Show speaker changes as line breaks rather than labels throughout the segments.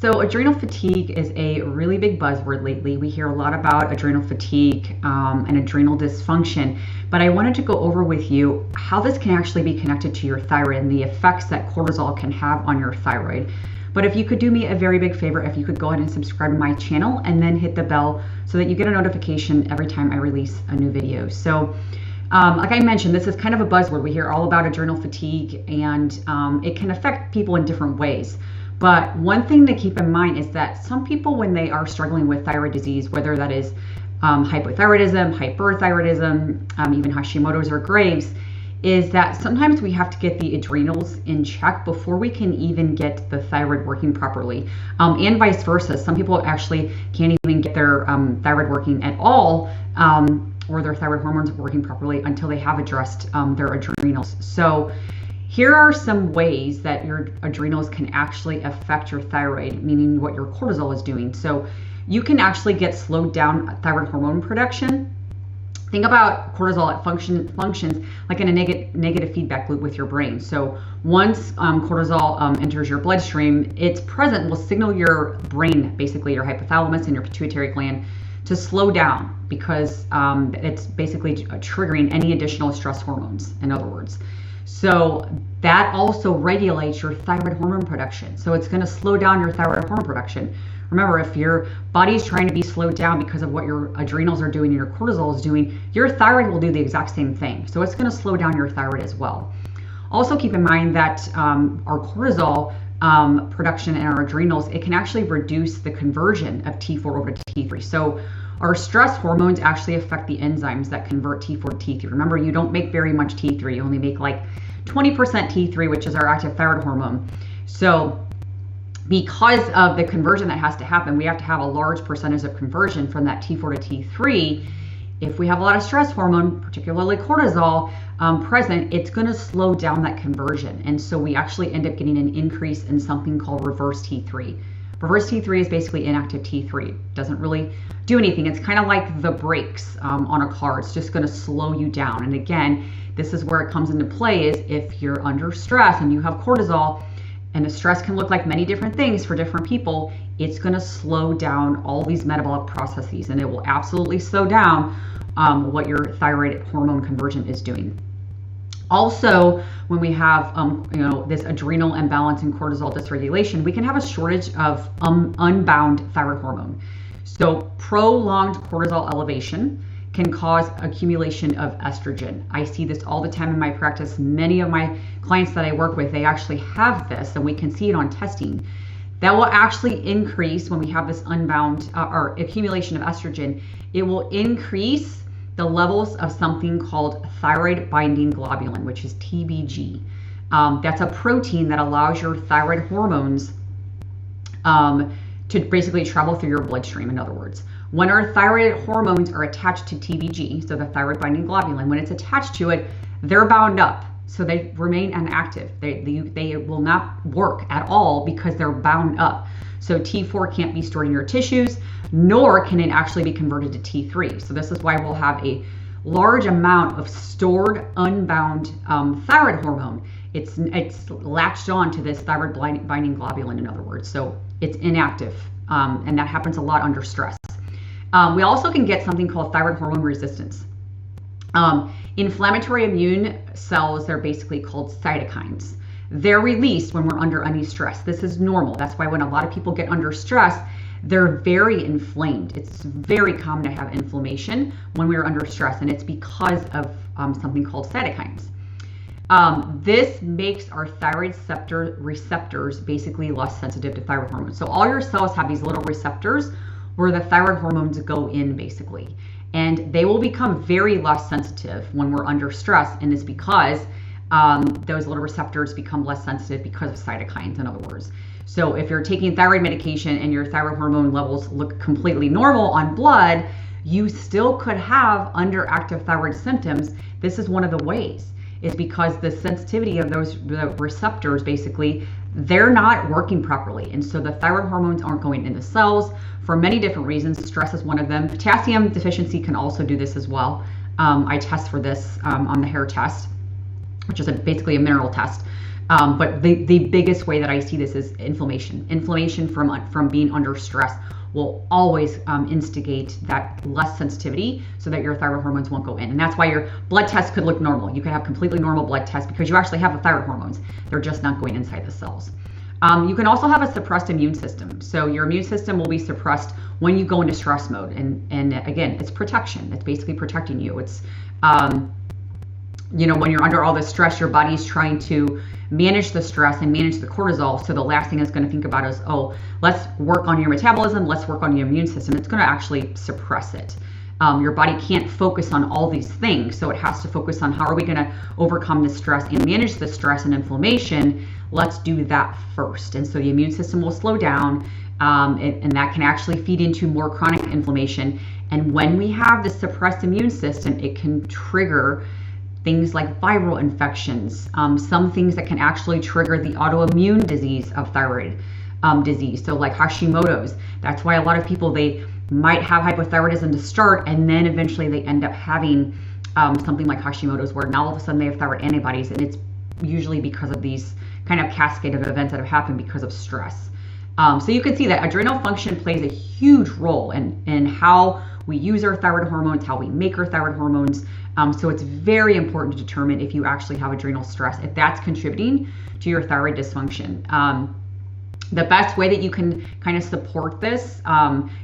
So adrenal fatigue is a really big buzzword lately. We hear a lot about adrenal fatigue and adrenal dysfunction, but I wanted to go over with you how this can actually be connected to your thyroid and the effects that cortisol can have on your thyroid. But if you could do me a very big favor, if you could go ahead and subscribe to my channel and then hit the bell so that you get a notification every time I release a new video. So like I mentioned, this is kind of a buzzword. We hear all about adrenal fatigue, and it can affect people in different ways. But one thing to keep in mind is that some people, when they are struggling with thyroid disease, whether that is hypothyroidism, hyperthyroidism, even Hashimoto's or Graves', is that sometimes we have to get the adrenals in check before we can even get the thyroid working properly, and vice versa. Some people actually can't even get their thyroid working at all, or their thyroid hormones working properly until they have addressed their adrenals. So here are some ways that your adrenals can actually affect your thyroid, meaning what your cortisol is doing. So you can actually get slowed down thyroid hormone production. Think about cortisol. It functions like in a negative feedback loop with your brain. So once cortisol enters your bloodstream, its presence will signal your brain, basically your hypothalamus and your pituitary gland, to slow down, because it's basically triggering any additional stress hormones, in other words. So that also regulates your thyroid hormone production. So it's going to slow down your thyroid hormone production. Remember, if your body's trying to be slowed down because of what your adrenals are doing and your cortisol is doing, your thyroid will do the exact same thing. So it's going to slow down your thyroid as well. Also keep in mind that our cortisol production in our adrenals, it can actually reduce the conversion of T4 over to T3. So our stress hormones actually affect the enzymes that convert T4 to T3. Remember, you don't make very much T3. You only make like 20% T3, which is our active thyroid hormone. So because of the conversion that has to happen, we have to have a large percentage of conversion from that T4 to T3. If we have a lot of stress hormone, particularly cortisol, present, it's going to slow down that conversion. And so we actually end up getting an increase in something called reverse T3. Reverse T3 is basically inactive T3. It doesn't really do anything. It's kind of like the brakes on a car. It's just going to slow you down. And again, this is where it comes into play, is if you're under stress and you have cortisol, and the stress can look like many different things for different people, it's going to slow down all these metabolic processes, and it will absolutely slow down what your thyroid hormone conversion is doing. Also, when we have this adrenal imbalance and cortisol dysregulation, we can have a shortage of unbound thyroid hormone. So prolonged cortisol elevation can cause accumulation of estrogen. I see this all the time in my practice. Many of my clients that I work with, they actually have this, and we can see it on testing. That will actually increase when we have this unbound or accumulation of estrogen. It will increase the levels of something called thyroid binding globulin, which is TBG. That's a protein that allows your thyroid hormones to basically travel through your bloodstream, in other words. When our thyroid hormones are attached to TBG, so the thyroid binding globulin, when it's attached to it, they're bound up. So they remain inactive. They will not work at all because they're bound up. So T4 can't be stored in your tissues, nor can it actually be converted to T3. So this is why we'll have a large amount of stored, unbound thyroid hormone. It's latched on to this thyroid binding globulin, in other words. So it's inactive, and that happens a lot under stress. We also can get something called thyroid hormone resistance. Inflammatory immune cells, they're basically called cytokines. They're released when we're under any stress. This is normal. That's why when a lot of people get under stress, they're very inflamed. It's very common to have inflammation when we're under stress, and it's because of something called cytokines. This makes our thyroid receptors basically less sensitive to thyroid hormones. So all your cells have these little receptors where the thyroid hormones go in, basically. And they will become very less sensitive when we're under stress, and it's because those little receptors become less sensitive because of cytokines, in other words. So if you're taking thyroid medication and your thyroid hormone levels look completely normal on blood, you still could have underactive thyroid symptoms. This is one of the ways, is because the sensitivity of the receptors, basically, they're not working properly. And so the thyroid hormones aren't going in the cells for many different reasons. Stress is one of them. Potassium deficiency can also do this as well. I test for this on the hair test. which is basically a mineral test. But the biggest way that I see this is inflammation. Inflammation from being under stress will always instigate that less sensitivity so that your thyroid hormones won't go in. And that's why your blood test could look normal. You could have completely normal blood tests because you actually have the thyroid hormones. They're just not going inside the cells. You can also have a suppressed immune system. So your immune system will be suppressed when you go into stress mode. And again, it's protection. It's basically protecting you. It's, when you're under all this stress, your body's trying to manage the stress and manage the cortisol. So the last thing it's going to think about is, oh, let's work on your metabolism. Let's work on your immune system. It's going to actually suppress it. Your body can't focus on all these things. So it has to focus on how are we going to overcome the stress and manage the stress and inflammation. Let's do that first. And so the immune system will slow down, and that can actually feed into more chronic inflammation. And when we have the suppressed immune system, it can trigger things like viral infections, some things that can actually trigger the autoimmune disease of thyroid disease. So like Hashimoto's, that's why a lot of people, they might have hypothyroidism to start, and then eventually they end up having something like Hashimoto's, where now all of a sudden they have thyroid antibodies, and it's usually because of these kind of cascade of events that have happened because of stress. So you can see that adrenal function plays a huge role in how we use our thyroid hormones, how we make our thyroid hormones. So it's very important to determine if you actually have adrenal stress, if that's contributing to your thyroid dysfunction. The best way that you can kind of support this,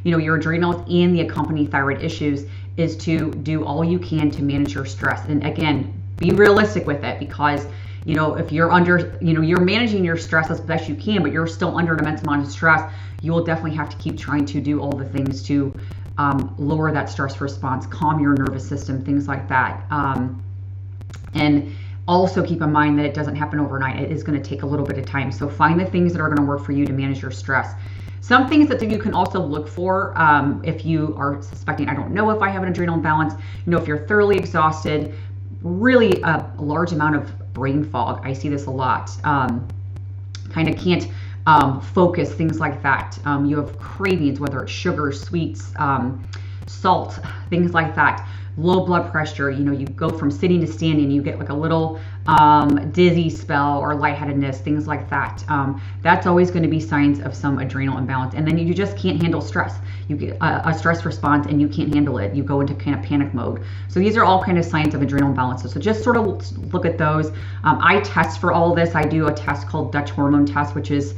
your adrenals and the accompanying thyroid issues, is to do all you can to manage your stress. And again, be realistic with it, because if you're under, you're managing your stress as best you can, but you're still under an immense amount of stress, you will definitely have to keep trying to do all the things to lower that stress response, calm your nervous system, things like that. And also keep in mind that it doesn't happen overnight. It is going to take a little bit of time. So find the things that are going to work for you to manage your stress. Some things that you can also look for if you are suspecting, I don't know if I have an adrenal imbalance, if you're thoroughly exhausted, really a large amount of brain fog. I see this a lot. Kind of can't focus, things like that. You have cravings, whether it's sugar, sweets, salt, things like that. Low blood pressure, you go from sitting to standing, you get like a little dizzy spell or lightheadedness, things like that. That's always going to be signs of some adrenal imbalance. And then you just can't handle stress. You get a stress response and you can't handle it. You go into kind of panic mode. So these are all kind of signs of adrenal imbalances. So just sort of look at those. I test for all this. I do a test called Dutch hormone test, which is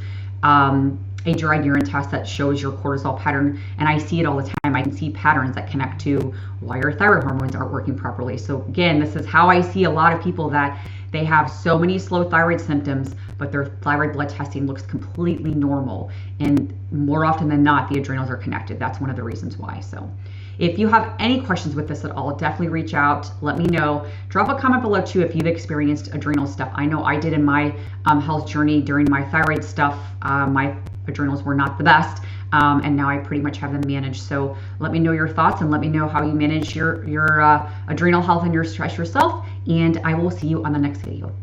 a dry urine test that shows your cortisol pattern, and I see it all the time. I can see patterns that connect to why your thyroid hormones aren't working properly. So again, this is how I see a lot of people that they have so many slow thyroid symptoms, but their thyroid blood testing looks completely normal. And more often than not, the adrenals are connected. That's one of the reasons why. So if you have any questions with this at all, definitely reach out. Let me know. Drop a comment below too if you've experienced adrenal stuff. I know I did in my health journey during my thyroid stuff. My adrenals were not the best, and now I pretty much have them managed. So let me know your thoughts and let me know how you manage your adrenal health and your stress yourself, and I will see you on the next video.